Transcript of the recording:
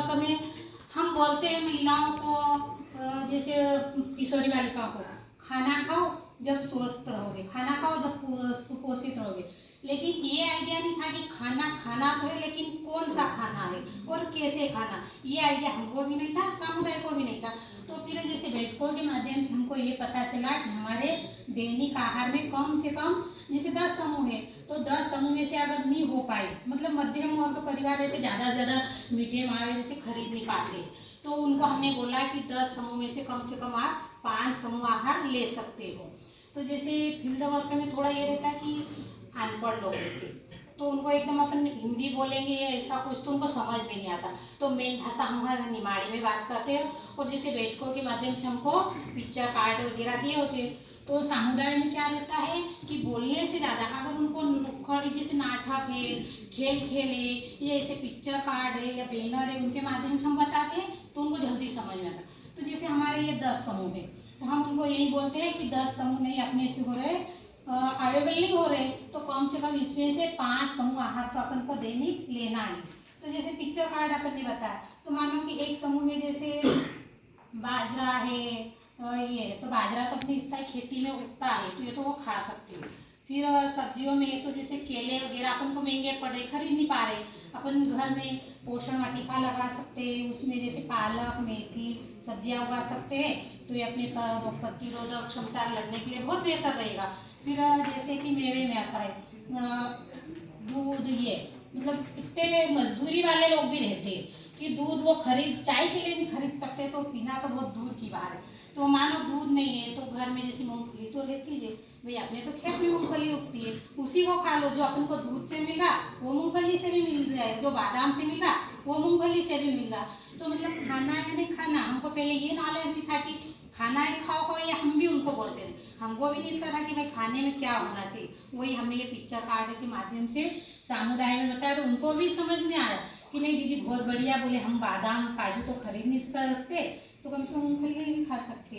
Work में हम बोलते हैं महिलाओं को, जैसे किशोरी बालिकाओं को, खाना खाओ जब स्वस्थ रहोगे, खाना खाओ जब सुपोषित रहोगे। लेकिन ये आइडिया नहीं था कि खाना खाना तो है, लेकिन कौन सा खाना है और कैसे खाना, ये आइडिया हमको भी नहीं था, समुदाय को भी नहीं था। तो फिर जैसे बैठकों के माध्यम से हमको ये पता चला कि हमारे दैनिक आहार में कम से कम जैसे 10 समूह है, तो 10 समूह में से अगर नहीं हो पाए, मतलब मध्यम वर्ग परिवार रहते, ज़्यादा से ज़्यादा मीठे मावे जैसे खरीद नहीं पाते, तो उनको हमने बोला कि 10 समूह में से कम आप 5 समूह आहार ले सकते हो। तो जैसे फील्ड वर्क में थोड़ा ये रहता कि अनपढ़ लोग रहते, तो उनको एकदम अपन हिंदी बोलेंगे या ऐसा कुछ तो उनको समझ में नहीं आता, तो मेन भाषा हम निमाड़ी में बात करते हैं। और जैसे बैठकों के माध्यम से हमको पिक्चर कार्ड वगैरह दिए होते हैं, तो समुदाय में क्या रहता है कि बोलने से ज़्यादा अगर उनको नुक्कड़ जैसे नाटक है, खेल खेले या ऐसे पिक्चर कार्ड है या बैनर है, उनके माध्यम से हम बताते हैं तो उनको जल्दी समझ में आता। तो जैसे हमारे ये 10 समूह है, तो हम उनको यही बोलते हैं कि 10 समूह नहीं अपने से हो रहे, अवेलेबल नहीं हो रहे, तो कम से कम इसमें से 5 समूह आहार तो अपन को दैनिक लेना है। तो जैसे पिक्चर कार्ड अपन ने बताया, तो मानो कि एक समूह में जैसे बाजरा है, ये तो बाजरा तो अपनी स्थायी खेती में उगता है, तो ये तो वो खा सकते हैं। फिर सब्जियों में तो जैसे केले वगैरह अपन को महंगे पड़े, खरीद नहीं पा रहे, अपन घर में पोषण वाटिका लगा सकते हैं, उसमें जैसे पालक मेथी सब्जियां उगा सकते हैं, तो ये अपने रोग प्रतिरोधक क्षमता लड़ने के लिए बहुत बेहतर रहेगा। फिर जैसे कि मेवे में आता है दूध, ये मतलब इतने मजदूरी वाले लोग भी रहते हैं कि दूध वो खरीद चाय के लिए नहीं खरीद सकते, तो पीना तो बहुत दूर की बात है। तो मानो दूध नहीं है तो घर में जैसे मूंगफली तो लेती है भाई, अपने तो खेत में मूंगफली उगती है, उसी को खा लो। जो अपन को दूध से मिल रहा वो मूंगफली से भी मिल जाएगा, जो बादाम से मिल रहा वो मूंगफली से भी मिल रहा। तो मतलब खाना है नहीं खाना, हमको पहले ये नॉलेज नहीं था कि खाना है खाओ, या हम भी उनको बोलते थे, हमको भी नहीं पता था कि भाई खाने में क्या होना चाहिए। वही हमने ये पिक्चर कार्ड के माध्यम से समुदाय में बताया, तो उनको भी समझ में आया कि नहीं दीदी बहुत बढ़िया, बोले हम बादाम काजू तो खरीद नहीं सकते, तो कम से कम मूंगफली भी खा सकते।